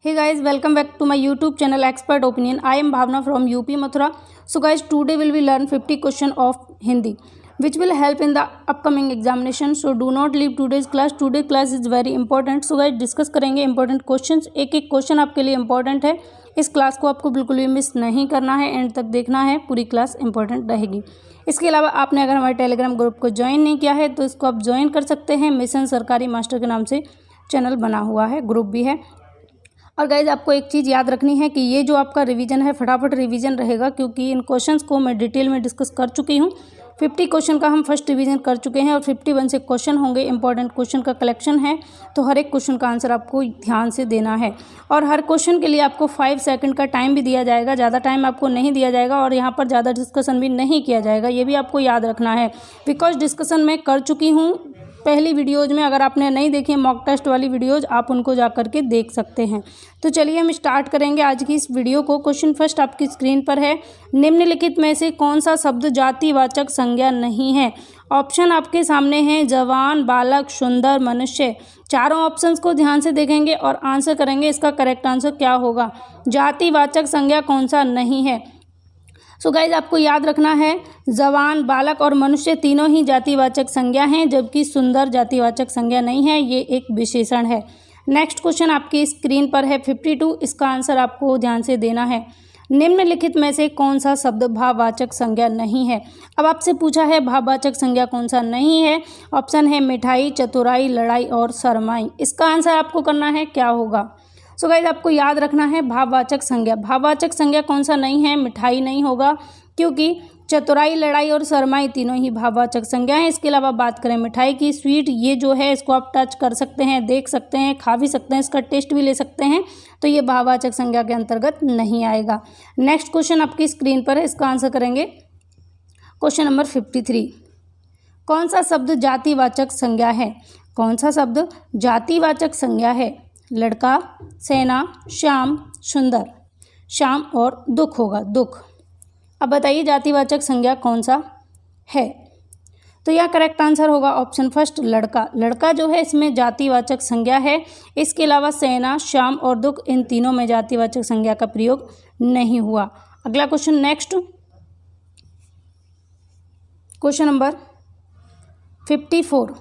Hey guys, welcome back to my YouTube channel Expert Opinion. I am Bhavna from UP Mathura. So guys, today will be learn 50 question of Hindi which will help in the upcoming examination. So do not leave today's class. Today class is very important. So guys, discuss करेंगे important questions. एक एक question आपके लिए important है. इस class को आपको बिल्कुल भी मिस नहीं करना है, एंड तक देखना है. पूरी क्लास इंपॉर्टेंट रहेगी. इसके अलावा आपने अगर हमारे टेलीग्राम ग्रुप को ज्वाइन नहीं किया है तो इसको आप ज्वाइन कर सकते हैं. मिशन सरकारी मास्टर के नाम से चैनल बना हुआ है, ग्रुप भी है. और गाइज आपको एक चीज़ याद रखनी है कि ये जो आपका रिवीजन है फटाफट रिवीजन रहेगा, क्योंकि इन क्वेश्चंस को मैं डिटेल में डिस्कस कर चुकी हूँ. 50 क्वेश्चन का हम फर्स्ट रिवीजन कर चुके हैं और 51 से क्वेश्चन होंगे. इंपॉर्टेंट क्वेश्चन का कलेक्शन है, तो हर एक क्वेश्चन का आंसर आपको ध्यान से देना है. और हर क्वेश्चन के लिए आपको 5 सेकंड का टाइम भी दिया जाएगा. ज़्यादा टाइम आपको नहीं दिया जाएगा और यहाँ पर ज़्यादा डिस्कशन भी नहीं किया जाएगा. ये भी आपको याद रखना है, बिकॉज डिस्कशन मैं कर चुकी हूँ पहली वीडियोज़ में. अगर आपने नहीं देखी मॉक टेस्ट वाली वीडियोज़, आप उनको जा करके देख सकते हैं. तो चलिए हम स्टार्ट करेंगे आज की इस वीडियो को. क्वेश्चन फर्स्ट आपकी स्क्रीन पर है. निम्नलिखित में से कौन सा शब्द जातिवाचक संज्ञा नहीं है? ऑप्शन आपके सामने हैं जवान, बालक, सुंदर, मनुष्य. चारों ऑप्शंस को ध्यान से देखेंगे और आंसर करेंगे इसका करेक्ट आंसर क्या होगा. जातिवाचक संज्ञा कौन सा नहीं है? सो गाइज आपको याद रखना है जवान, बालक और मनुष्य तीनों ही जातिवाचक संज्ञा हैं, जबकि सुंदर जातिवाचक संज्ञा नहीं है, ये एक विशेषण है. नेक्स्ट क्वेश्चन आपकी स्क्रीन पर है 52. इसका आंसर आपको ध्यान से देना है. निम्नलिखित में से कौन सा शब्द भाववाचक संज्ञा नहीं है? अब आपसे पूछा है भाववाचक संज्ञा कौन सा नहीं है. ऑप्शन है मिठाई, चतुराई, लड़ाई और शरमाई. इसका आंसर आपको करना है क्या होगा. सो गाइज आपको याद रखना है भाववाचक संज्ञा. भाववाचक संज्ञा कौन सा नहीं है? मिठाई नहीं होगा, क्योंकि चतुराई, लड़ाई और शरमाई तीनों ही भाववाचक संज्ञा हैं. इसके अलावा बात करें मिठाई की, स्वीट, ये जो है इसको आप टच कर सकते हैं, देख सकते हैं, खा भी सकते हैं, इसका टेस्ट भी ले सकते हैं, तो ये भाववाचक संज्ञा के अंतर्गत नहीं आएगा. नेक्स्ट क्वेश्चन आपकी स्क्रीन पर है, इसका आंसर करेंगे क्वेश्चन नंबर 53. कौन सा शब्द जातिवाचक संज्ञा है? कौन सा शब्द जातिवाचक संज्ञा है? लड़का, सेना, श्याम, सुंदर. श्याम और दुख होगा, दुख. अब बताइए जातिवाचक संज्ञा कौन सा है? तो यह करेक्ट आंसर होगा ऑप्शन फर्स्ट लड़का. लड़का जो है इसमें जातिवाचक संज्ञा है. इसके अलावा सेना, श्याम और दुख, इन तीनों में जातिवाचक संज्ञा का प्रयोग नहीं हुआ. अगला क्वेश्चन नेक्स्ट, क्वेश्चन नंबर 54.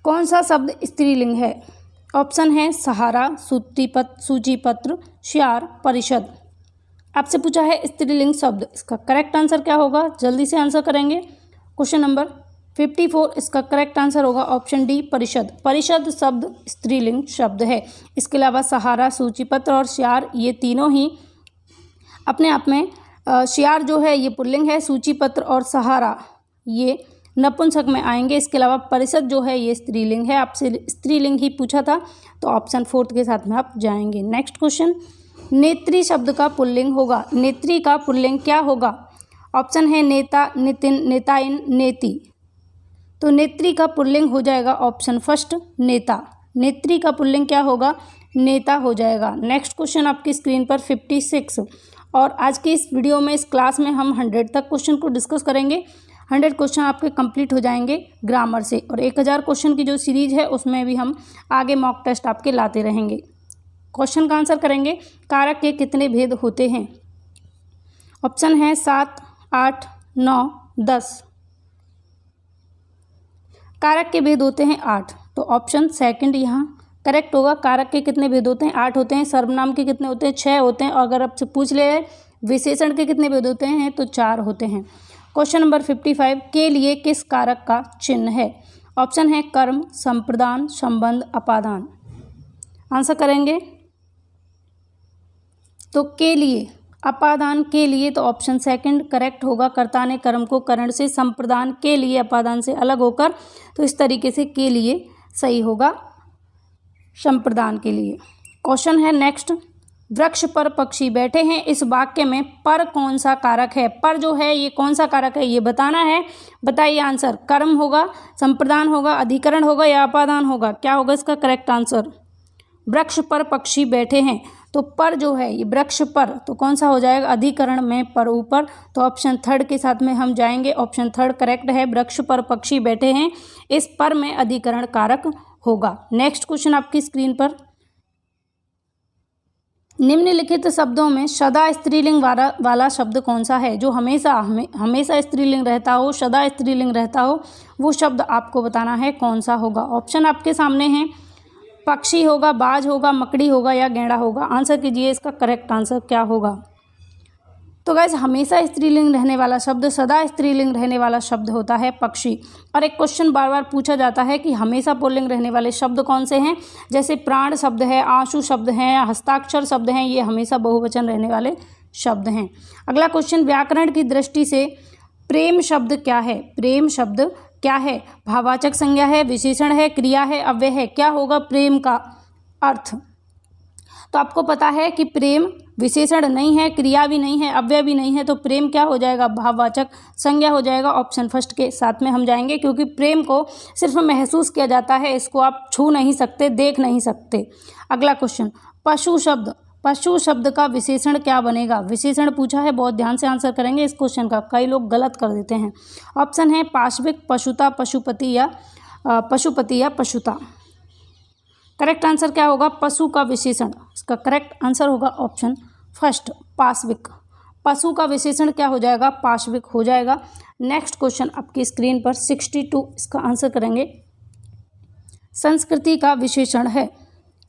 कौन सा शब्द स्त्रीलिंग है? ऑप्शन है सहारा, सूचीपत्र, श्यार, परिषद. आपसे पूछा है स्त्रीलिंग शब्द, इसका करेक्ट आंसर क्या होगा? जल्दी से आंसर करेंगे. क्वेश्चन नंबर 54, इसका करेक्ट आंसर होगा ऑप्शन डी, परिषद. परिषद शब्द स्त्रीलिंग शब्द है. इसके अलावा सहारा, सूचीपत्र और श्यार, ये तीनों ही अपने आप में, श्यार जो है ये पुल्लिंग है, सूचीपत्र और सहारा ये नपुंसक में आएंगे. इसके अलावा परिषद जो है ये स्त्रीलिंग है. आपसे स्त्रीलिंग ही पूछा था, तो ऑप्शन 4 के साथ में आप जाएंगे. नेक्स्ट क्वेश्चन, नेत्री शब्द का पुल्लिंग होगा. नेत्री का पुल्लिंग क्या होगा? ऑप्शन है नेता, नितिन, नेताइन, नेति. तो नेत्री का पुल्लिंग हो जाएगा ऑप्शन फर्स्ट नेता. नेत्री का पुल्लिंग क्या होगा? नेता हो जाएगा. नेक्स्ट क्वेश्चन आपकी स्क्रीन पर 56. और आज की इस वीडियो में, इस क्लास में हम 100 तक क्वेश्चन को डिस्कस करेंगे. 100 क्वेश्चन आपके कंप्लीट हो जाएंगे ग्रामर से, और 1000 क्वेश्चन की जो सीरीज है उसमें भी हम आगे मॉक टेस्ट आपके लाते रहेंगे. क्वेश्चन का आंसर करेंगे कारक के कितने भेद होते हैं? ऑप्शन है 7, 8, 9, 10. कारक के भेद होते हैं 8, तो ऑप्शन सेकंड यहाँ करेक्ट होगा. कारक के कितने भेद होते हैं? 8 होते हैं. सर्वनाम के कितने होते हैं? 6 होते हैं. और अगर आपसे पूछ ले विशेषण के कितने भेद होते हैं, तो 4 होते हैं. क्वेश्चन नंबर 55, के लिए किस कारक का चिन्ह है? ऑप्शन है कर्म, संप्रदान, संबंध, अपादान. आंसर करेंगे तो के लिए, अपादान के लिए, तो ऑप्शन सेकंड करेक्ट होगा. कर्ता ने कर्म को करण से, संप्रदान के लिए अपादान से अलग होकर, तो इस तरीके से के लिए सही होगा संप्रदान के लिए. क्वेश्चन है नेक्स्ट, वृक्ष पर पक्षी बैठे हैं, इस वाक्य में पर कौन सा कारक है? पर जो है ये कौन सा कारक है, ये बताना है. बताइए आंसर. कर्म होगा, संप्रदान होगा, अधिकरण होगा या अपादान होगा? क्या होगा इसका करेक्ट आंसर? वृक्ष पर पक्षी बैठे हैं, तो पर जो है ये वृक्ष पर, तो कौन सा हो जाएगा? अधिकरण में पर ऊपर, तो ऑप्शन थर्ड के साथ में हम जाएंगे. ऑप्शन थर्ड करेक्ट है. वृक्ष पर पक्षी बैठे हैं, इस पर में अधिकरण कारक होगा. नेक्स्ट क्वेश्चन आपकी स्क्रीन पर निम्नलिखित शब्दों में सदा स्त्रीलिंग वाला शब्द कौन सा है? जो हमेशा स्त्रीलिंग रहता हो, सदा स्त्रीलिंग रहता हो, वो शब्द आपको बताना है कौन सा होगा। ऑप्शन आपके सामने हैं, पक्षी होगा, बाज होगा, मकड़ी होगा या गैंडा होगा। आंसर कीजिए, इसका करेक्ट आंसर क्या होगा। तो गाइस, हमेशा स्त्रीलिंग रहने वाला शब्द, सदा स्त्रीलिंग रहने वाला शब्द होता है पक्षी। और एक क्वेश्चन बार बार पूछा जाता है कि हमेशा पुल्लिंग रहने वाले शब्द कौन से हैं? जैसे प्राण शब्द है, आंसू शब्द हैं, हस्ताक्षर शब्द हैं, ये हमेशा बहुवचन रहने वाले शब्द हैं। अगला क्वेश्चन, व्याकरण की दृष्टि से प्रेम शब्द क्या है? प्रेम शब्द क्या है? भाववाचक संज्ञा है, विशेषण है, क्रिया है, अव्यय है। क्या होगा प्रेम का अर्थ? तो आपको पता है कि प्रेम विशेषण नहीं है, क्रिया भी नहीं है, अव्यय भी नहीं है, तो प्रेम क्या हो जाएगा? भाववाचक संज्ञा हो जाएगा। ऑप्शन फर्स्ट के साथ में हम जाएंगे, क्योंकि प्रेम को सिर्फ महसूस किया जाता है, इसको आप छू नहीं सकते, देख नहीं सकते। अगला क्वेश्चन, पशु शब्द, पशु शब्द का विशेषण क्या बनेगा? विशेषण पूछा है, बहुत ध्यान से आंसर करेंगे इस क्वेश्चन का, कई लोग गलत कर देते हैं। ऑप्शन है पाशविक, पशुता, पशुपति या पशुता। करेक्ट आंसर क्या होगा? पशु का विशेषण। इसका करेक्ट आंसर होगा ऑप्शन फर्स्ट, पाशविक। पशु का विशेषण क्या हो जाएगा? पाशविक हो जाएगा। नेक्स्ट क्वेश्चन आपकी स्क्रीन पर 62, इसका आंसर करेंगे। संस्कृति का विशेषण है,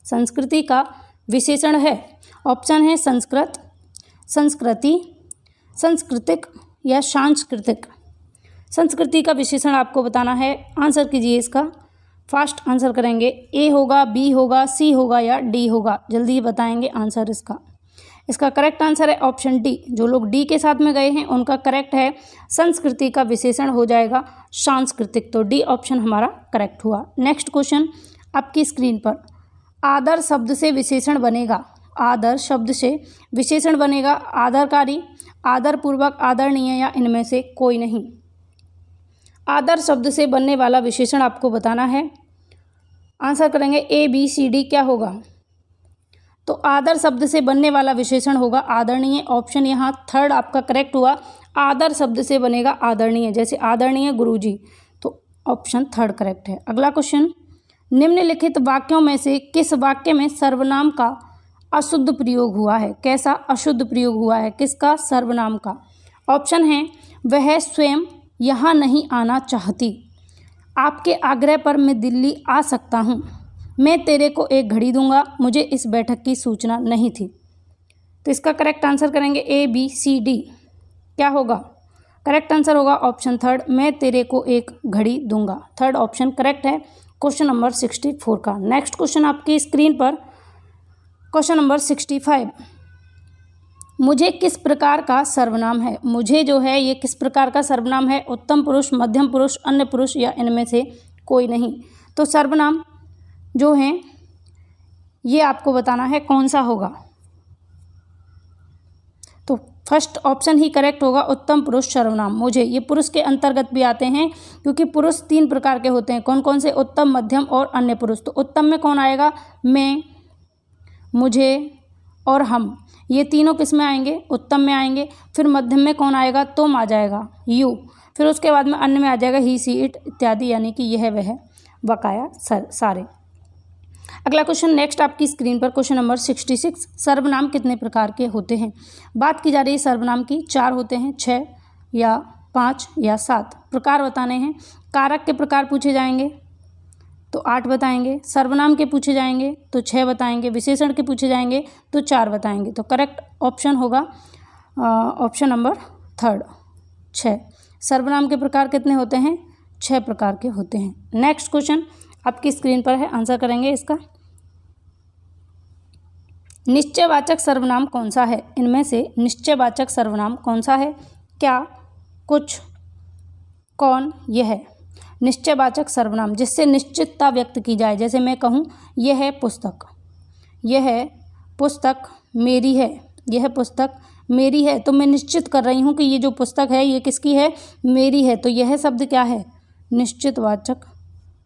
संस्कृति का विशेषण है। ऑप्शन है संस्कृत, संस्कृति, सांस्कृतिक या सांस्कृतिक। संस्कृति का विशेषण आपको बताना है, आंसर कीजिए इसका। फास्ट आंसर करेंगे, ए होगा, बी होगा, सी होगा या डी होगा। जल्दी बताएंगे आंसर इसका। इसका करेक्ट आंसर है ऑप्शन डी। जो लोग डी के साथ में गए हैं उनका करेक्ट है, संस्कृति का विशेषण हो जाएगा सांस्कृतिक। तो डी ऑप्शन हमारा करेक्ट हुआ। नेक्स्ट क्वेश्चन आपकी स्क्रीन पर, आदर शब्द से विशेषण बनेगा, आदर शब्द से विशेषण बनेगा आदरकारी, आदरपूर्वक, आदरणीय या इनमें से कोई नहीं। आदर शब्द से बनने वाला विशेषण आपको बताना है, आंसर करेंगे ए, बी, सी, डी। क्या होगा? तो आदर शब्द से बनने वाला विशेषण होगा आदरणीय। ऑप्शन यहाँ थर्ड आपका करेक्ट हुआ, आदर शब्द से बनेगा आदरणीय, जैसे आदरणीय गुरुजी। तो ऑप्शन थर्ड करेक्ट है। अगला क्वेश्चन, निम्नलिखित वाक्यों में से किस वाक्य में सर्वनाम का अशुद्ध प्रयोग हुआ है? कैसा अशुद्ध प्रयोग हुआ है? किसका? सर्वनाम का। ऑप्शन है, वह स्वयं यहाँ नहीं आना चाहती, आपके आग्रह पर मैं दिल्ली आ सकता हूँ, मैं तेरे को एक घड़ी दूंगा, मुझे इस बैठक की सूचना नहीं थी। तो इसका करेक्ट आंसर करेंगे ए, बी, सी, डी। क्या होगा? करेक्ट आंसर होगा ऑप्शन थर्ड, मैं तेरे को एक घड़ी दूंगा। थर्ड ऑप्शन करेक्ट है क्वेश्चन नंबर 64 का। नेक्स्ट क्वेश्चन आपकी स्क्रीन पर, क्वेश्चन नंबर 65, मुझे किस प्रकार का सर्वनाम है? मुझे जो है ये किस प्रकार का सर्वनाम है? उत्तम पुरुष, मध्यम पुरुष, अन्य पुरुष या इनमें से कोई नहीं। तो सर्वनाम जो हैं ये आपको बताना है कौन सा होगा। तो फर्स्ट ऑप्शन ही करेक्ट होगा, उत्तम पुरुष सर्वनाम। मुझे, ये पुरुष के अंतर्गत भी आते हैं, क्योंकि पुरुष 3 प्रकार के होते हैं। कौन कौन से? उत्तम, मध्यम और अन्य पुरुष। तो उत्तम में कौन आएगा? मैं, मुझे और हम। ये तीनों किस में आएंगे? उत्तम में आएंगे। फिर मध्यम में कौन आएगा? तुम आ जाएगा, यू। फिर उसके बाद में अन्य में आ जाएगा ही, सी, इट इत्यादि, यानी कि यह वह बकाया सारे। अगला क्वेश्चन नेक्स्ट आपकी स्क्रीन पर, क्वेश्चन नंबर 66, सर्वनाम कितने प्रकार के होते हैं? बात की जा रही है सर्वनाम की। 4 होते हैं, 6 या 5 या 7 प्रकार बताने हैं। कारक के प्रकार पूछे जाएंगे तो 8 बताएंगे, सर्वनाम के पूछे जाएंगे तो 6 बताएंगे, विशेषण के पूछे जाएंगे तो 4 बताएंगे। तो करेक्ट ऑप्शन होगा ऑप्शन नंबर थर्ड, 6। सर्वनाम के प्रकार कितने होते हैं? 6 प्रकार के होते हैं। नेक्स्ट क्वेश्चन आपकी स्क्रीन पर है, आंसर करेंगे इसका। निश्चयवाचक सर्वनाम कौन सा है? इनमें से निश्चयवाचक सर्वनाम कौन सा है? क्या, कुछ, कौन, यह। निश्चयवाचक सर्वनाम जिससे निश्चितता व्यक्त की जाए, जैसे मैं कहूँ यह पुस्तक, यह पुस्तक मेरी है, यह पुस्तक मेरी है, तो मैं निश्चित कर रही हूँ कि ये जो पुस्तक है ये किसकी है? मेरी है। तो यह शब्द क्या है? निश्चितवाचक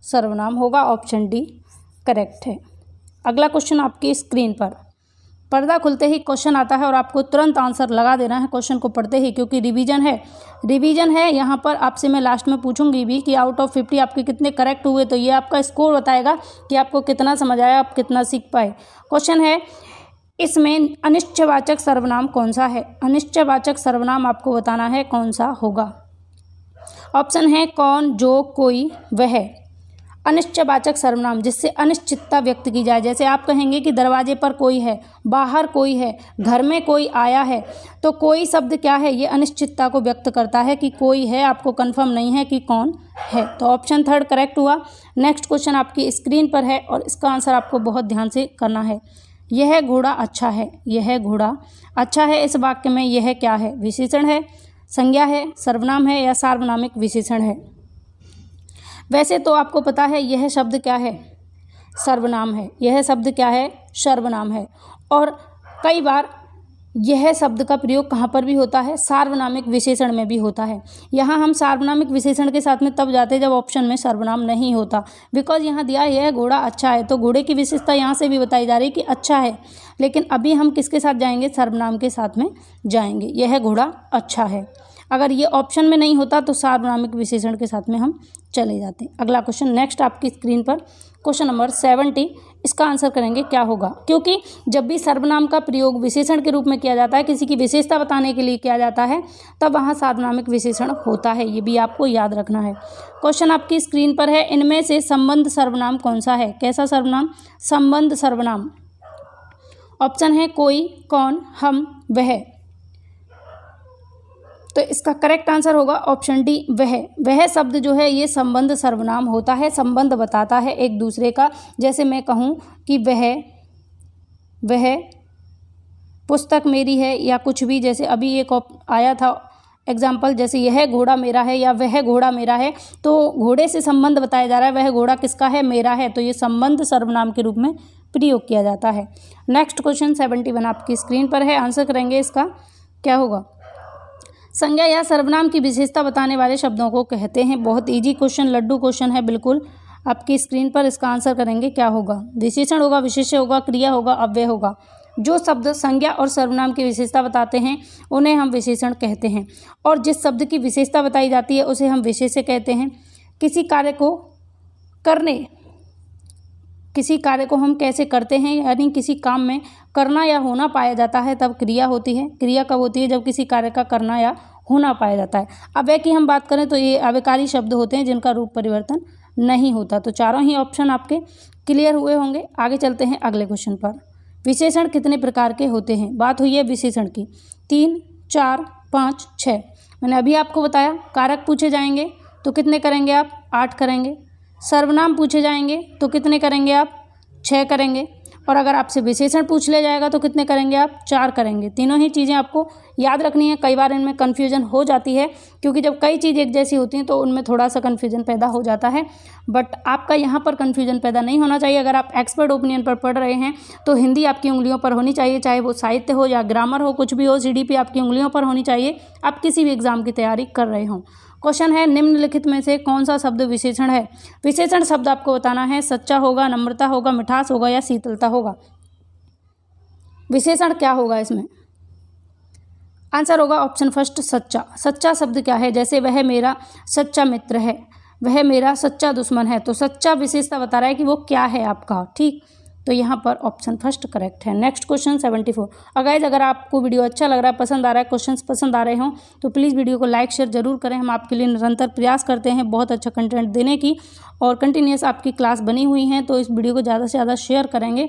सर्वनाम होगा। ऑप्शन डी करेक्ट है। अगला क्वेश्चन आपकी स्क्रीन पर, पर्दा खुलते ही क्वेश्चन आता है और आपको तुरंत आंसर लगा देना है क्वेश्चन को पढ़ते ही, क्योंकि रिवीजन है यहाँ पर। आपसे मैं लास्ट में पूछूंगी भी कि आउट ऑफ 50 आपके कितने करेक्ट हुए, तो ये आपका स्कोर बताएगा कि आपको कितना समझ आया, आप कितना सीख पाए। क्वेश्चन है, इसमें अनिश्चयवाचक सर्वनाम कौन सा है? अनिश्चयवाचक सर्वनाम आपको बताना है कौन सा होगा। ऑप्शन है कौन, जो, कोई, वह। अनिश्चयवाचक सर्वनाम जिससे अनिश्चितता व्यक्त की जाए, जैसे आप कहेंगे कि दरवाजे पर कोई है, बाहर कोई है, घर में कोई आया है, तो कोई शब्द क्या है? ये अनिश्चितता को व्यक्त करता है कि कोई है, आपको कंफर्म नहीं है कि कौन है। तो ऑप्शन थर्ड करेक्ट हुआ। नेक्स्ट क्वेश्चन आपकी स्क्रीन पर है और इसका आंसर आपको बहुत ध्यान से करना है। यह घोड़ा अच्छा है, यह घोड़ा अच्छा है, इस वाक्य में यह क्या है? विशेषण है, संज्ञा है, सर्वनाम है या सार्वनामिक विशेषण है? वैसे तो आपको पता है यह शब्द क्या है? सर्वनाम है। यह शब्द क्या है? सर्वनाम है। और कई बार यह शब्द का प्रयोग कहाँ पर भी होता है? सार्वनामिक विशेषण में भी होता है। यहाँ हम सार्वनामिक विशेषण के साथ में तब जाते हैं जब ऑप्शन में सर्वनाम नहीं होता, बिकॉज यहाँ दिया यह घोड़ा अच्छा है, तो घोड़े की विशेषता यहाँ से भी बताई जा रही है कि अच्छा है, लेकिन अभी हम किसके साथ जाएंगे? सर्वनाम के साथ में जाएंगे। यह घोड़ा अच्छा है। अगर ये ऑप्शन में नहीं होता तो सार्वनामिक विशेषण के साथ में हम चले जाते। अगला क्वेश्चन नेक्स्ट आपकी स्क्रीन पर, क्वेश्चन नंबर 70, इसका आंसर करेंगे क्या होगा? क्योंकि जब भी सर्वनाम का प्रयोग विशेषण के रूप में किया जाता है, किसी की विशेषता बताने के लिए किया जाता है, तब वहाँ सार्वनामिक विशेषण होता है। ये भी आपको याद रखना है। क्वेश्चन आपकी स्क्रीन पर है, इनमें से संबंध सर्वनाम कौन सा है? कैसा सर्वनाम? संबंध सर्वनाम। ऑप्शन है कोई, कौन, हम, वह। तो इसका करेक्ट आंसर होगा ऑप्शन डी, वह। वह शब्द जो है ये संबंध सर्वनाम होता है, संबंध बताता है एक दूसरे का। जैसे मैं कहूँ कि वह पुस्तक मेरी है या कुछ भी, जैसे अभी एक आया था एग्जाम्पल, जैसे यह घोड़ा मेरा है या वह घोड़ा मेरा है, तो घोड़े से संबंध बताया जा रहा है, वह घोड़ा किसका है? मेरा है। तो ये संबंध सर्वनाम के रूप में प्रयोग किया जाता है। नेक्स्ट क्वेश्चन 71 आपकी स्क्रीन पर है, आंसर करेंगे इसका क्या होगा? संज्ञा या सर्वनाम की विशेषता बताने वाले शब्दों को कहते हैं। बहुत इजी क्वेश्चन, लड्डू क्वेश्चन है बिल्कुल। आपकी स्क्रीन पर इसका आंसर करेंगे क्या होगा? विशेषण होगा, विशेष्य होगा, क्रिया होगा, अव्यय होगा। जो शब्द संज्ञा और सर्वनाम की विशेषता बताते हैं उन्हें हम विशेषण कहते हैं, और जिस शब्द की विशेषता बताई जाती है उसे हम विशेष्य कहते हैं। किसी कार्य को हम कैसे करते हैं, यानी किसी काम में करना या होना पाया जाता है तब क्रिया होती है। क्रिया कब होती है? जब किसी कार्य का करना या होना पाया जाता है। अव्यय की हम बात करें तो ये अव्ययकारी शब्द होते हैं जिनका रूप परिवर्तन नहीं होता। तो चारों ही ऑप्शन आपके क्लियर हुए होंगे। आगे चलते हैं अगले क्वेश्चन पर। विशेषण कितने प्रकार के होते हैं? बात हुई है विशेषण की। 3, 4, 5, 6। मैंने अभी आपको बताया। कारक पूछे जाएंगे तो कितने करेंगे आप? 8 करेंगे। सर्वनाम पूछे जाएंगे तो कितने करेंगे आप? 6 करेंगे। और अगर आपसे विशेषण पूछ लिया जाएगा तो कितने करेंगे आप? 4 करेंगे। तीनों ही चीज़ें आपको याद रखनी है। कई बार इनमें कन्फ्यूजन हो जाती है, क्योंकि जब कई चीज़ एक जैसी होती हैं तो उनमें थोड़ा सा कन्फ्यूजन पैदा हो जाता है, बट आपका यहाँ पर कन्फ्यूजन पैदा नहीं होना चाहिए। अगर आप एक्सपर्ट ओपिनियन पर पढ़ रहे हैं तो हिंदी आपकी उंगलियों पर होनी चाहिए, चाहे वो साहित्य हो या ग्रामर हो, कुछ भी हो, CDP आपकी उंगलियों पर होनी चाहिए। आप किसी भी एग्जाम की तैयारी कर रहे हों। क्वेश्चन है, निम्नलिखित में से कौन सा शब्द विशेषण है? विशेषण शब्द आपको बताना है। सच्चा होगा, नम्रता होगा, मिठास होगा या शीतलता होगा? विशेषण क्या होगा इसमें? आंसर होगा ऑप्शन फर्स्ट, सच्चा। सच्चा शब्द क्या है? जैसे वह मेरा सच्चा मित्र है, वह मेरा सच्चा दुश्मन है। तो सच्चा विशेषता बता रहा है कि वो क्या है आपका, ठीक। तो यहाँ पर ऑप्शन फर्स्ट करेक्ट है। Next question 74। अगर आपको वीडियो अच्छा लग रहा है, पसंद आ रहा है, क्वेश्चंस पसंद आ रहे हों तो प्लीज़ वीडियो को लाइक शेयर जरूर करें। हम आपके लिए निरंतर प्रयास करते हैं बहुत अच्छा कंटेंट देने की, और कंटिन्यूस आपकी क्लास बनी हुई हैं, तो इस वीडियो को ज़्यादा से ज़्यादा शेयर करेंगे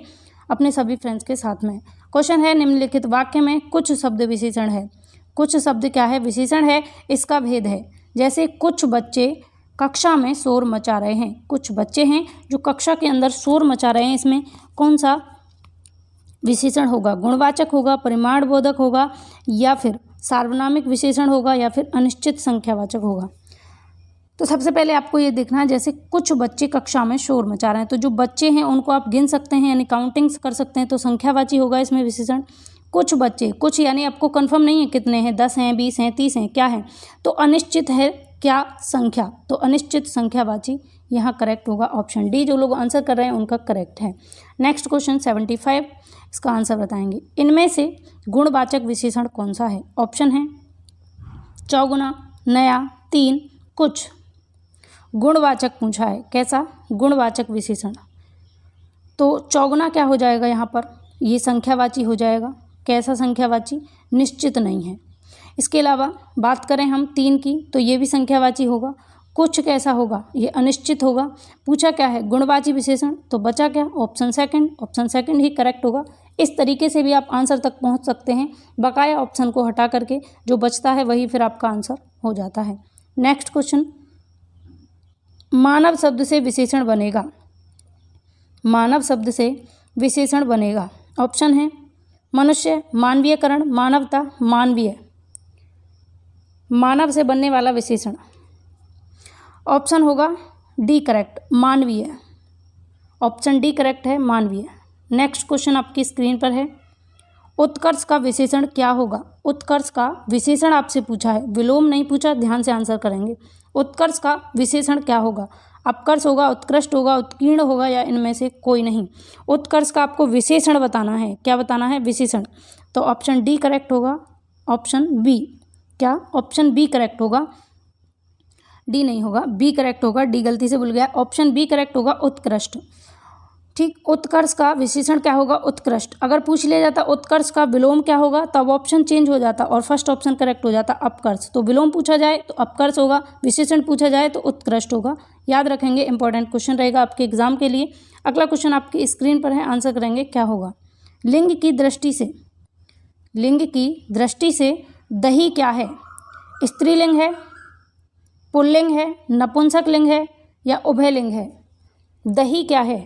अपने सभी फ्रेंड्स के साथ में। क्वेश्चन है, निम्नलिखित वाक्य में कुछ शब्द विशेषण है। कुछ शब्द क्या है? विशेषण है। इसका भेद है। जैसे कुछ बच्चे कक्षा में शोर मचा रहे हैं। कुछ बच्चे हैं जो कक्षा के अंदर शोर मचा रहे हैं, इसमें कौन सा विशेषण होगा? गुणवाचक होगा, परिमाणबोधक होगा, या फिर सार्वनामिक विशेषण होगा, या फिर अनिश्चित संख्यावाचक होगा? तो सबसे पहले आपको ये देखना है, जैसे कुछ बच्चे कक्षा में शोर मचा रहे हैं, तो जो बच्चे हैं उनको आप गिन सकते हैं, यानी काउंटिंग्स कर सकते हैं, तो संख्यावाची होगा इसमें विशेषण। कुछ बच्चे, कुछ यानी आपको कंफर्म नहीं है कितने हैं, 10 हैं, 20 हैं, 30 हैं, क्या है? तो अनिश्चित है क्या? संख्या। तो अनिश्चित संख्यावाची यहाँ करेक्ट होगा ऑप्शन डी। जो लोग आंसर कर रहे हैं उनका करेक्ट है। नेक्स्ट क्वेश्चन 75, इसका आंसर बताएंगे। इनमें से गुणवाचक विशेषण कौन सा है? ऑप्शन है चौगुना, नया, 3, कुछ। गुणवाचक पूछा है, कैसा? गुणवाचक विशेषण। तो चौगुना क्या हो जाएगा यहाँ पर? ये संख्यावाची हो जाएगा। कैसा संख्यावाची? निश्चित नहीं है। इसके अलावा बात करें हम 3 की, तो ये भी संख्यावाची होगा। कुछ कैसा होगा? ये अनिश्चित होगा। पूछा क्या है? गुणवाची विशेषण। तो बचा क्या? ऑप्शन सेकंड ही करेक्ट होगा। इस तरीके से भी आप आंसर तक पहुंच सकते हैं। बकाया ऑप्शन को हटा करके जो बचता है वही फिर आपका आंसर हो जाता है। नेक्स्ट क्वेश्चन, मानव शब्द से विशेषण बनेगा। मानव शब्द से विशेषण बनेगा। ऑप्शन है मनुष्य, मानवीयकरण, मानवता, मानवीय। मानव से बनने वाला विशेषण ऑप्शन होगा डी करेक्ट, मानवीय। ऑप्शन डी करेक्ट है, मानवीय। नेक्स्ट क्वेश्चन आपकी स्क्रीन पर है, उत्कर्ष का विशेषण क्या होगा? उत्कर्ष का विशेषण आपसे पूछा है, विलोम नहीं पूछा, ध्यान से आंसर करेंगे। उत्कर्ष का विशेषण क्या होगा? अपकर्ष होगा, उत्कृष्ट होगा, उत्कीर्ण होगा, या इनमें से कोई नहीं। उत्कर्ष का आपको विशेषण बताना है। क्या बताना है? विशेषण। तो ऑप्शन डी करेक्ट होगा। ऑप्शन बी, क्या? ऑप्शन बी करेक्ट होगा, डी नहीं होगा, बी करेक्ट होगा। डी गलती से भूल गया। ऑप्शन बी करेक्ट होगा, उत्कृष्ट। ठीक, उत्कर्ष का विशेषण क्या होगा? उत्कृष्ट। अगर पूछ लिया जाता उत्कर्ष का विलोम क्या होगा, तब ऑप्शन चेंज हो जाता और फर्स्ट ऑप्शन करेक्ट हो जाता अपकर्ष। तो विलोम पूछा जाए तो अपकर्ष होगा, विशेषण पूछा जाए तो उत्कृष्ट होगा। याद रखेंगे, इंपॉर्टेंट क्वेश्चन रहेगा आपके एग्जाम के लिए। अगला क्वेश्चन आपकी स्क्रीन पर है, आंसर करेंगे क्या होगा। लिंग की दृष्टि से दही क्या है? स्त्रीलिंग है, पुल्लिंग है, नपुंसक लिंग है, या उभयलिंग है? दही क्या है?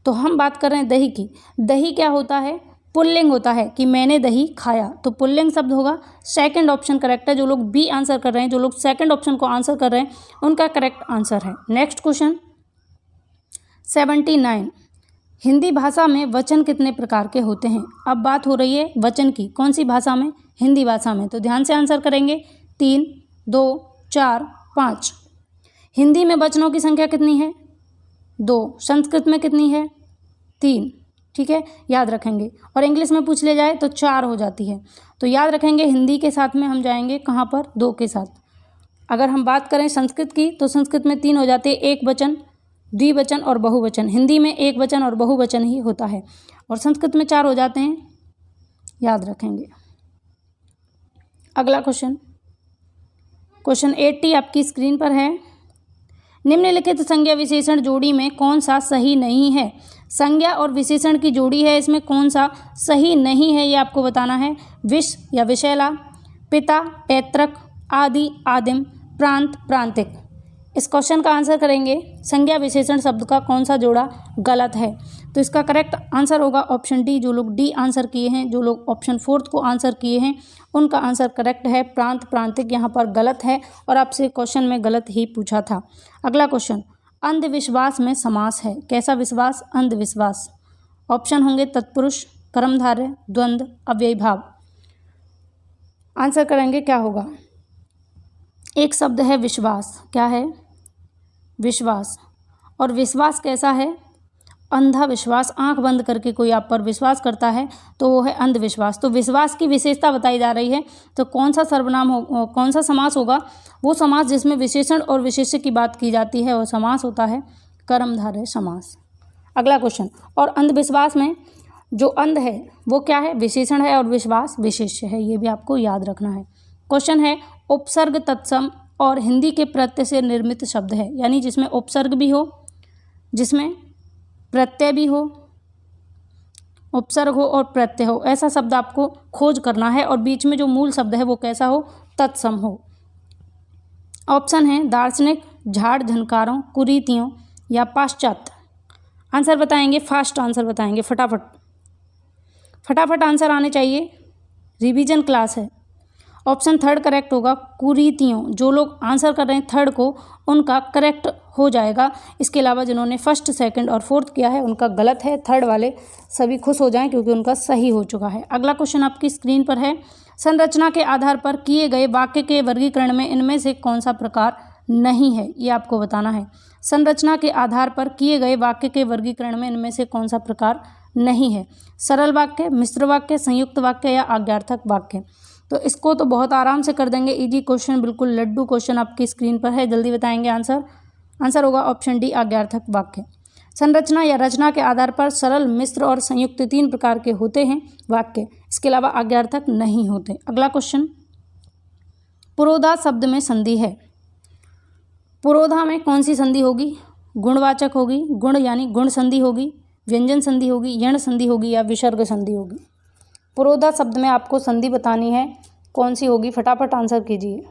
तो हम बात कर रहे हैं दही की। दही क्या होता है? पुल्लिंग होता है कि मैंने दही खाया, तो पुल्लिंग शब्द होगा। सेकंड ऑप्शन करेक्ट है। जो लोग बी आंसर कर रहे हैं, जो लोग सेकंड ऑप्शन को आंसर कर रहे हैं, उनका करेक्ट आंसर है। नेक्स्ट क्वेश्चन 79, हिंदी भाषा में वचन कितने प्रकार के होते हैं? अब बात हो रही है वचन की। कौन सी भाषा में? हिंदी भाषा में। तो ध्यान से आंसर करेंगे। 3, 2, 4, 5। हिंदी में वचनों की संख्या कितनी है? 2। संस्कृत में कितनी है? 3। ठीक है, याद रखेंगे। और इंग्लिश में पूछ लिया जाए तो 4 हो जाती है। तो याद रखेंगे, हिंदी के साथ में हम जाएंगे कहाँ पर? 2 के साथ। अगर हम बात करें संस्कृत की, तो संस्कृत में 3 हो जाते हैं, एक वचन, द्विवचन और बहुवचन। हिंदी में एक वचन और बहुवचन ही होता है, और संस्कृत में 4 हो जाते हैं। याद रखेंगे। अगला क्वेश्चन 80 आपकी स्क्रीन पर है। निम्नलिखित संज्ञा विशेषण जोड़ी में कौन सा सही नहीं है? संज्ञा और विशेषण की जोड़ी है, इसमें कौन सा सही नहीं है ये आपको बताना है। विष या विषैला, पिता, पैतृक, आदि, आदिम, प्रांत, प्रांतिक। इस क्वेश्चन का आंसर करेंगे, संज्ञा विशेषण शब्द का कौन सा जोड़ा गलत है? तो इसका करेक्ट आंसर होगा ऑप्शन डी। जो लोग डी आंसर किए हैं, जो लोग ऑप्शन 4 को आंसर किए हैं, उनका आंसर करेक्ट है। प्रांत, प्रांतिक यहाँ पर गलत है, और आपसे क्वेश्चन में गलत ही पूछा था। अगला क्वेश्चन, अंधविश्वास में समास है। कैसा विश्वास? अंधविश्वास। ऑप्शन होंगे तत्पुरुष, कर्मधारय, द्वंद्व, अव्ययीभाव। आंसर करेंगे क्या होगा? एक शब्द है विश्वास। क्या है? विश्वास। और विश्वास कैसा है? अंधा विश्वास। आंख बंद करके कोई आप पर विश्वास करता है तो वो है अंधविश्वास। तो विश्वास की विशेषता बताई जा रही है, तो कौन सा सर्वनाम हो, कौन सा समास होगा? वो समास जिसमें विशेषण और विशेष्य की बात की जाती है, वो समास होता है कर्मधारय समास। अगला क्वेश्चन, और अंधविश्वास में जो अंध है वो क्या है? विशेषण है, और विश्वास विशेष्य है। ये भी आपको याद रखना है। क्वेश्चन है, उपसर्ग तत्सम और हिंदी के प्रत्यय से निर्मित शब्द है, यानी जिसमें उपसर्ग भी हो, जिसमें प्रत्यय भी हो, उपसर्ग हो और प्रत्यय हो, ऐसा शब्द आपको खोज करना है। और बीच में जो मूल शब्द है वो कैसा हो? तत्सम हो। ऑप्शन है दार्शनिक, झाड़ झनकारों, कुरीतियों, या पाश्चात्य। आंसर बताएंगे, फास्ट आंसर बताएंगे, फटाफट आंसर आने चाहिए, रिवीजन क्लास है। ऑप्शन 3 करेक्ट होगा, कुरीतियों। जो लोग आंसर कर रहे हैं 3 को, उनका करेक्ट हो जाएगा। इसके अलावा जिन्होंने फर्स्ट, सेकंड और 4th किया है उनका गलत है। 3rd वाले सभी खुश हो जाएं क्योंकि उनका सही हो चुका है। अगला क्वेश्चन आपकी स्क्रीन पर है, संरचना के आधार पर किए गए वाक्य के वर्गीकरण में इनमें से कौन सा प्रकार नहीं है? ये आपको बताना है। संरचना के आधार पर किए गए वाक्य के वर्गीकरण में इनमें से कौन सा प्रकार नहीं है? सरल वाक्य, मिश्र वाक्य, संयुक्त वाक्य, या आज्ञार्थक वाक्य। तो इसको तो बहुत आराम से कर देंगे, इजी क्वेश्चन, बिल्कुल लड्डू क्वेश्चन आपकी स्क्रीन पर है। जल्दी बताएंगे आंसर। आंसर होगा ऑप्शन डी, आज्ञार्थक वाक्य। संरचना या रचना के आधार पर सरल, मिश्र और संयुक्त 3 प्रकार के होते हैं वाक्य, इसके अलावा आज्ञार्थक नहीं होते। अगला क्वेश्चन, पुरोधा शब्द में संधि है। पुरोधा में कौन सी संधि होगी? गुणवाचक होगी, गुण यानी गुण संधि होगी, व्यंजन संधि होगी, यण संधि होगी या विसर्ग संधि होगी। पुरोधा शब्द में आपको संधि बतानी है, कौन सी होगी? फटाफट आंसर कीजिए।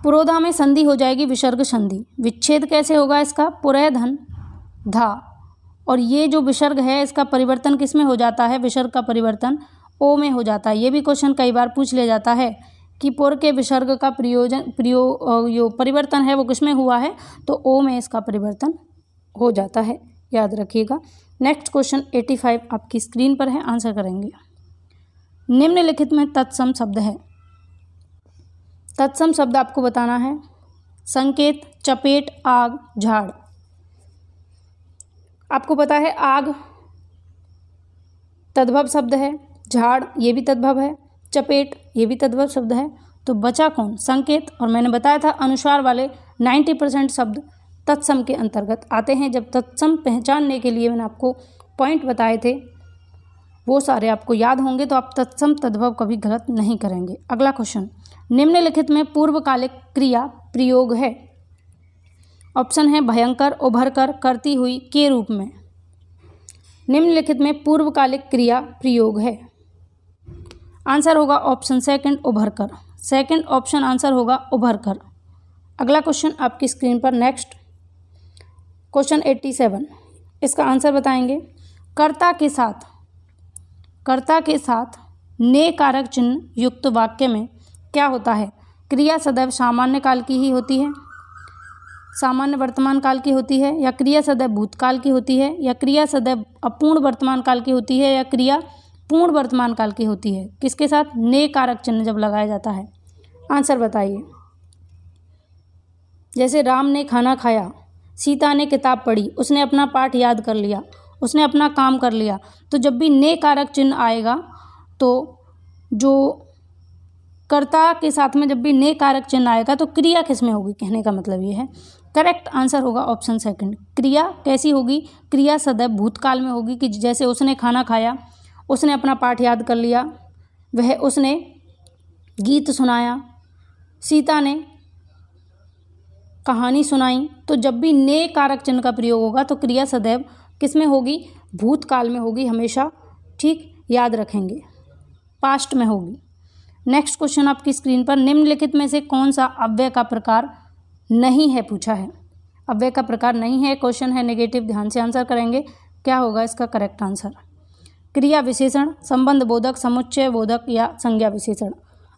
पुरोधा में संधि हो जाएगी विसर्ग संधि। विच्छेद कैसे होगा इसका? पुरय धन धा, और ये जो विसर्ग है इसका परिवर्तन किस में हो जाता है? विसर्ग का परिवर्तन ओ में हो जाता है। ये भी क्वेश्चन कई बार पूछ लिया जाता है कि पुर के विसर्ग का परिवर्तन है वो किस में हुआ है? तो ओ में इसका परिवर्तन हो जाता है, याद रखिएगा। नेक्स्ट क्वेश्चन 85 आपकी स्क्रीन पर है, आंसर करेंगे। निम्नलिखित में तत्सम शब्द है। तत्सम शब्द आपको बताना है। संकेत, चपेट, आग, झाड़। आपको पता है आग तद्भव शब्द है, झाड़ ये भी तद्भव है, चपेट ये भी तद्भव शब्द है, तो बचा कौन? संकेत। और मैंने बताया था अनुस्वार वाले 90% शब्द तत्सम के अंतर्गत आते हैं। जब तत्सम पहचानने के लिए मैंने आपको पॉइंट बताए थे वो सारे आपको याद होंगे, तो आप तत्सम तद्भव कभी गलत नहीं करेंगे। अगला क्वेश्चन, निम्नलिखित में पूर्वकालिक क्रिया प्रयोग है। ऑप्शन है भयंकर, उभरकर, करती हुई, के रूप में। निम्नलिखित में पूर्वकालिक क्रिया प्रयोग है। आंसर होगा ऑप्शन सेकंड, उभरकर। सेकंड ऑप्शन आंसर होगा उभरकर। अगला क्वेश्चन आपकी स्क्रीन पर, नेक्स्ट क्वेश्चन 87, इसका आंसर बताएंगे। कर्ता के साथ ने कारक चिन्ह युक्त वाक्य में क्या होता है? क्रिया सदैव सामान्य काल की ही होती है, सामान्य वर्तमान काल की होती है, या क्रिया सदैव भूतकाल की होती है, या क्रिया सदैव अपूर्ण वर्तमान काल की होती है, या क्रिया पूर्ण वर्तमान काल की होती है? किसके साथ? ने कारक चिन्ह जब लगाया जाता है। आंसर बताइए। जैसे राम ने खाना खाया, सीता ने किताब पढ़ी, उसने अपना पाठ याद कर लिया, उसने अपना काम कर लिया, तो जब भी ने कारक चिन्ह आएगा तो जो कर्ता के साथ में जब भी ने कारक चिन्ह आएगा तो क्रिया किस में होगी? कहने का मतलब ये है। करेक्ट आंसर होगा ऑप्शन सेकंड। क्रिया कैसी होगी? क्रिया सदैव भूतकाल में होगी कि जैसे उसने खाना खाया, उसने अपना पाठ याद कर लिया, वह उसने गीत सुनाया, सीता ने कहानी सुनाई, तो जब भी ने कारक चिन्ह का प्रयोग होगा तो क्रिया सदैव किस में होगी? भूतकाल में होगी हमेशा, ठीक, याद रखेंगे, पास्ट में होगी। नेक्स्ट क्वेश्चन आपकी स्क्रीन पर, निम्नलिखित में से कौन सा अव्यय का प्रकार नहीं है पूछा है। अव्यय का प्रकार नहीं है, क्वेश्चन है नेगेटिव, ध्यान से आंसर करेंगे। क्या होगा इसका करेक्ट आंसर? क्रिया विशेषण, संबंध बोधक, समुच्चय बोधक या संज्ञा विशेषण।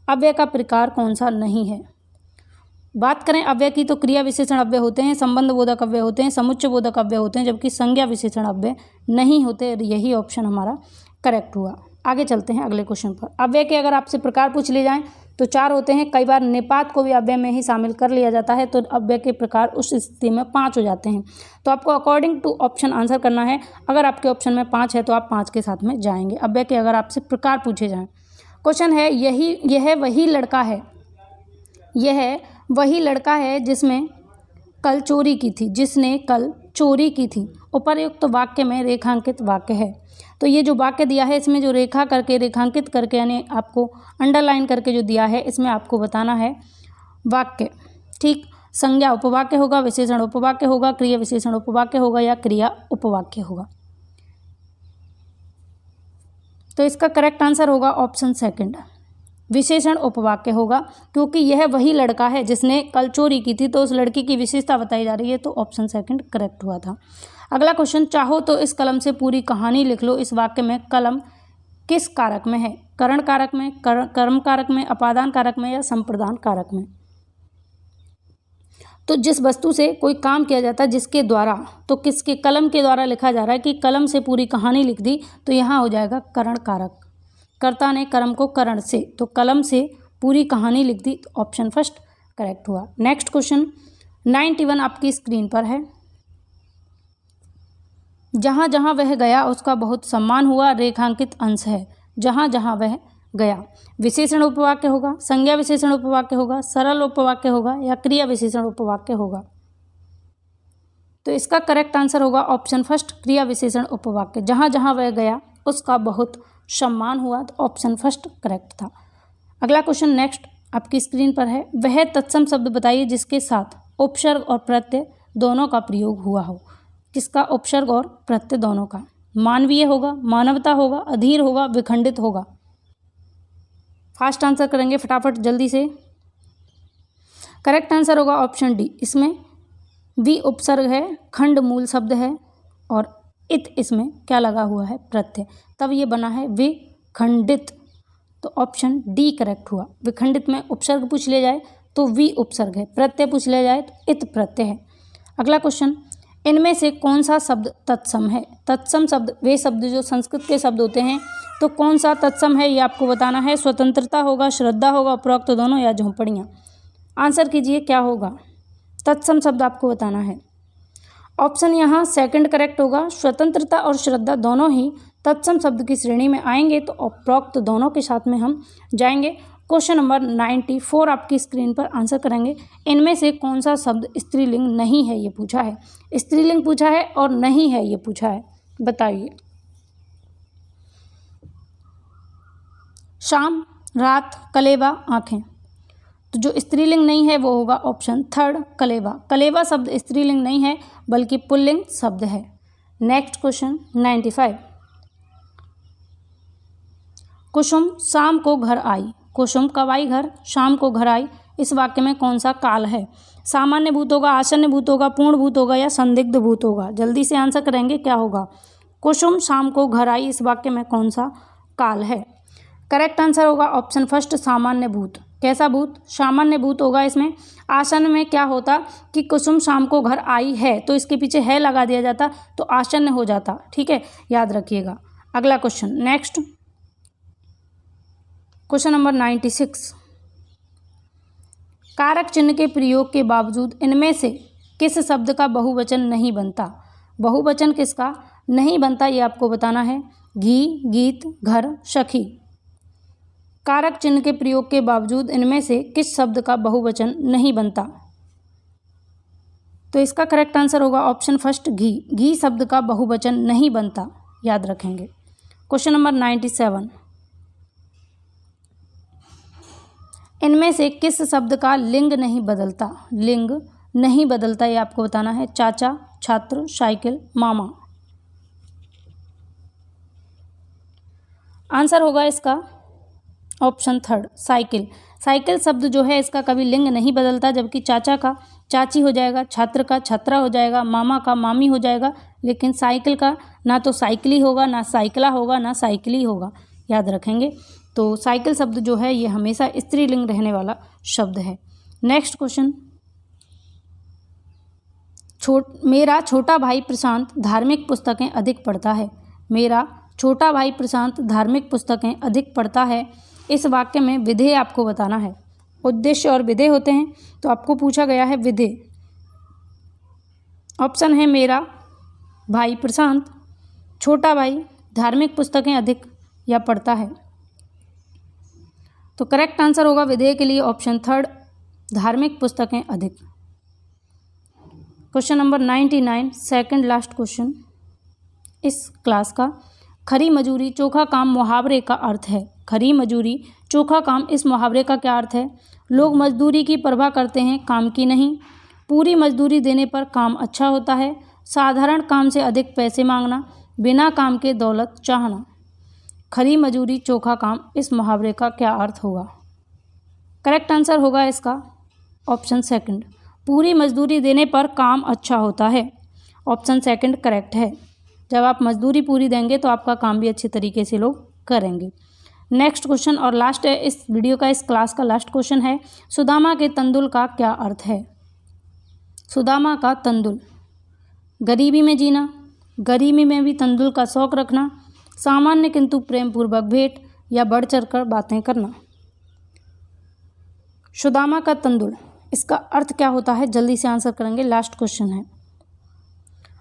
अव्यय का प्रकार कौन सा नहीं है? बात करें अव्यय की तो क्रिया विशेषण अव्यय होते हैं, संबंध बोधक अव्यय होते हैं, समुच्चय बोधक अव्यय होते हैं, जबकि संज्ञा विशेषण अव्यय नहीं होते। यही ऑप्शन हमारा करेक्ट हुआ। आगे चलते हैं अगले क्वेश्चन पर। अव्यय के अगर आपसे प्रकार पूछ लिए जाएं तो 4 होते हैं। कई बार निपात को भी अव्यय में ही शामिल कर लिया जाता है, तो अव्यय के प्रकार उस स्थिति में 5 हो जाते हैं। तो आपको अकॉर्डिंग टू ऑप्शन आंसर करना है। अगर आपके ऑप्शन में 5 है तो आप 5 के साथ में जाएंगे। अव्यय के अगर आपसे प्रकार पूछे जाएँ, क्वेश्चन है यह वही लड़का है जिसने कल चोरी की थी। उपर्युक्त वाक्य में रेखांकित वाक्य है। तो ये जो वाक्य दिया है इसमें जो रेखांकित करके यानी आपको अंडरलाइन करके जो दिया है, इसमें आपको बताना है वाक्य, ठीक। संज्ञा उपवाक्य होगा, विशेषण उपवाक्य होगा, क्रिया विशेषण उपवाक्य होगा या क्रिया उपवाक्य होगा। तो इसका करेक्ट आंसर होगा ऑप्शन सेकंड, विशेषण उपवाक्य होगा, क्योंकि यह वही लड़का है जिसने कल चोरी की थी, तो उस लड़की की विशेषता बताई जा रही है, तो ऑप्शन सेकंड करेक्ट हुआ था। अगला क्वेश्चन, चाहो तो इस कलम से पूरी कहानी लिख लो। इस वाक्य में कलम किस कारक में है? करण कारक में, कर्म कारक में, अपादान कारक में या संप्रदान कारक में? तो जिस वस्तु से कोई काम किया जाता है जिसके द्वारा, तो किसके? कलम के द्वारा लिखा जा रहा है कि कलम से पूरी कहानी लिख दी, तो यहाँ हो जाएगा करण कारक। कर्ता ने कर्म को करण से, तो कलम से पूरी कहानी लिख दी, तो ऑप्शन फर्स्ट करेक्ट हुआ। नेक्स्ट क्वेश्चन 91 आपकी स्क्रीन पर है। जहाँ जहाँ वह गया उसका बहुत सम्मान हुआ, रेखांकित अंश है। जहाँ जहाँ वह गया, विशेषण उपवाक्य होगा, संज्ञा विशेषण उपवाक्य होगा, सरल उपवाक्य होगा या क्रिया विशेषण उपवाक्य होगा? तो इसका करेक्ट आंसर होगा ऑप्शन फर्स्ट, क्रिया विशेषण उपवाक्य। जहाँ जहाँ वह गया उसका बहुत सम्मान हुआ, तो ऑप्शन फर्स्ट करेक्ट था। अगला क्वेश्चन नेक्स्ट आपकी स्क्रीन पर है। वह तत्सम शब्द बताइए जिसके साथ उपसर्ग और प्रत्यय दोनों का प्रयोग हुआ हो। किसका? उपसर्ग और प्रत्यय दोनों का। मानवीय होगा, मानवता होगा, अधीर होगा, विखंडित होगा। फास्ट आंसर करेंगे फटाफट जल्दी से। करेक्ट आंसर होगा ऑप्शन डी। इसमें वि उपसर्ग है, खंड मूल शब्द है और इत इसमें क्या लगा हुआ है? प्रत्यय, तब ये बना है विखंडित। तो ऑप्शन डी करेक्ट हुआ। विखंडित में उपसर्ग पूछ लिया जाए तो वि उपसर्ग है, प्रत्यय पूछ लिया जाए तो इत प्रत्यय है। अगला क्वेश्चन, इनमें से कौन सा शब्द तत्सम है? तत्सम शब्द वे शब्द जो संस्कृत के शब्द होते हैं, तो कौन सा तत्सम है ये आपको बताना है। स्वतंत्रता होगा, श्रद्धा होगा, उपरोक्त दोनों या झोंपड़ियाँ। आंसर कीजिए क्या होगा। तत्सम शब्द आपको बताना है। ऑप्शन यहाँ सेकंड करेक्ट होगा। स्वतंत्रता और श्रद्धा दोनों ही तत्सम शब्द की श्रेणी में आएंगे, तो उपरोक्त दोनों के साथ में हम जाएंगे। क्वेश्चन नंबर 94 आपकी स्क्रीन पर आंसर करेंगे। इनमें से कौन सा शब्द स्त्रीलिंग नहीं है ये पूछा है। स्त्रीलिंग पूछा है और नहीं है ये पूछा है, बताइए। शाम, रात, कलेवा, आँखें। तो जो स्त्रीलिंग नहीं है वो होगा ऑप्शन थर्ड कलेवा। कलेवा शब्द स्त्रीलिंग नहीं है बल्कि पुल्लिंग शब्द है। Next question 95। कुसुम शाम को घर आई। कुसुम कब आई घर? शाम को घर आई। इस वाक्य में कौन सा काल है? सामान्य भूत होगा, आसन्न भूत होगा, पूर्ण भूत होगा या संदिग्ध भूत होगा। जल्दी से आंसर करेंगे क्या होगा। कुसुम शाम को घर आई, इस वाक्य में कौन सा काल है? करेक्ट आंसर होगा ऑप्शन फर्स्ट सामान्य भूत। कैसा भूत? सामान्य भूत होगा। इसमें आसन्न में क्या होता कि कुसुम शाम को घर आई है, तो इसके पीछे है लगा दिया जाता तो आसन्न हो जाता। ठीक है, याद रखिएगा। अगला क्वेश्चन नेक्स्ट क्वेश्चन नंबर 96। कारक चिन्ह के प्रयोग के बावजूद इनमें से किस शब्द का बहुवचन नहीं बनता? बहुवचन किसका नहीं बनता ये आपको बताना है। घी, गीत, घर, सखी। कारक चिन्ह के प्रयोग के बावजूद इनमें से किस शब्द का बहुवचन नहीं बनता? तो इसका करेक्ट आंसर होगा ऑप्शन फर्स्ट घी। घी शब्द का बहुवचन नहीं बनता, याद रखेंगे। Question number 97। इनमें से किस शब्द का लिंग नहीं बदलता? लिंग नहीं बदलता ये आपको बताना है। चाचा, छात्र, साइकिल, मामा। आंसर होगा इसका ऑप्शन थर्ड साइकिल। साइकिल शब्द जो है इसका कभी लिंग नहीं बदलता, जबकि चाचा का चाची हो जाएगा, छात्र का छात्रा हो जाएगा, मामा का मामी हो जाएगा, लेकिन साइकिल का ना तो साइकिल ही होगा, ना साइकिला होगा, ना साइकिल ही होगा, याद रखेंगे। तो साइकिल शब्द जो है ये हमेशा स्त्रीलिंग रहने वाला शब्द है। नेक्स्ट क्वेश्चन, मेरा छोटा भाई प्रशांत धार्मिक पुस्तकें अधिक पढ़ता है। मेरा छोटा भाई प्रशांत धार्मिक पुस्तकें अधिक पढ़ता है, इस वाक्य में विधेय आपको बताना है। उद्देश्य और विधेय होते हैं, तो आपको पूछा गया है विधेय। ऑप्शन है मेरा भाई प्रशांत, छोटा भाई, धार्मिक पुस्तकें अधिक या पढ़ता है। तो करेक्ट आंसर होगा विधेय के लिए ऑप्शन थर्ड धार्मिक पुस्तकें अधिक। Question number 99 second last question इस क्लास का। खरी मजूरी चोखा काम मुहावरे का अर्थ है। खरी मजूरी चोखा काम, इस मुहावरे का क्या अर्थ है? लोग मजदूरी की परवाह करते हैं, काम की नहीं। पूरी मजदूरी देने पर काम अच्छा होता है। साधारण काम से अधिक पैसे मांगना, बिना काम के दौलत चाहना। खरी मजूरी चोखा काम, इस मुहावरे का क्या अर्थ होगा? करेक्ट आंसर होगा इसका ऑप्शन सेकंड, पूरी मजदूरी देने पर काम अच्छा होता है। ऑप्शन सेकंड करेक्ट है। जब आप मजदूरी पूरी देंगे तो आपका काम भी अच्छे तरीके से लोग करेंगे। नेक्स्ट क्वेश्चन और लास्ट है इस वीडियो का, इस क्लास का लास्ट क्वेश्चन है। सुदामा के तंदुल का क्या अर्थ है? सुदामा का तंदुल, गरीबी में जीना, गरीबी में भी तंदुल का शौक रखना, सामान्य किंतु प्रेम पूर्वक भेंट या बढ़ चढ़ कर बातें करना। सुदामा का तंदुल, इसका अर्थ क्या होता है? जल्दी से आंसर करेंगे, लास्ट क्वेश्चन है।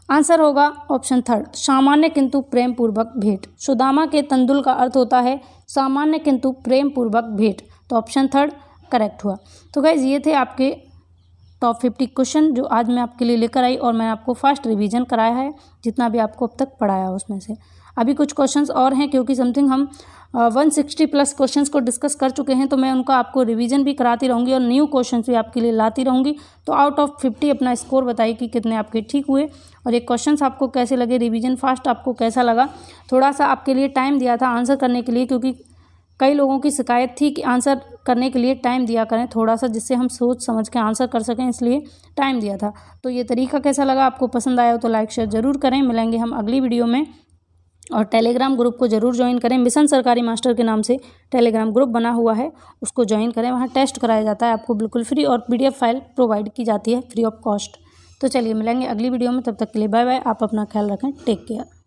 आंसर होगा ऑप्शन थर्ड सामान्य किंतु प्रेम पूर्वक भेंट। सुदामा के तंदुल का अर्थ होता है सामान्य किंतु प्रेम पूर्वक भेंट। तो ऑप्शन थर्ड करेक्ट हुआ। तो गाइज ये थे आपके टॉप 50 क्वेश्चन जो आज मैं आपके लिए लेकर आई, और मैंने आपको फास्ट रिवीजन कराया है जितना भी आपको अब तक पढ़ाया उसमें से। अभी कुछ क्वेश्चंस और हैं, क्योंकि समथिंग हम 160 प्लस क्वेश्चंस को डिस्कस कर चुके हैं, तो मैं उनका आपको रिवीजन भी कराती रहूँगी और न्यू क्वेश्चंस भी आपके लिए लाती रहूँगी। तो आउट ऑफ 50 अपना स्कोर बताइए कि कितने आपके ठीक हुए, और ये क्वेश्चंस आपको कैसे लगे, रिवीजन फास्ट आपको कैसा लगा। थोड़ा सा आपके लिए टाइम दिया था आंसर करने के लिए, क्योंकि कई लोगों की शिकायत थी कि आंसर करने के लिए टाइम दिया करें थोड़ा सा, जिससे हम सोच समझ के आंसर कर सकें, इसलिए टाइम दिया था। तो ये तरीका कैसा लगा, आपको पसंद आया हो तो लाइक शेयर ज़रूर करें। मिलेंगे हम अगली वीडियो में, और टेलीग्राम ग्रुप को ज़रूर ज्वाइन करें। मिशन सरकारी मास्टर के नाम से टेलीग्राम ग्रुप बना हुआ है, उसको ज्वाइन करें। वहाँ टेस्ट कराया जाता है आपको बिल्कुल फ्री, और PDF फाइल प्रोवाइड की जाती है फ्री ऑफ कॉस्ट। तो चलिए मिलेंगे अगली वीडियो में, तब तक के लिए बाय बाय। आप अपना ख्याल रखें, टेक केयर।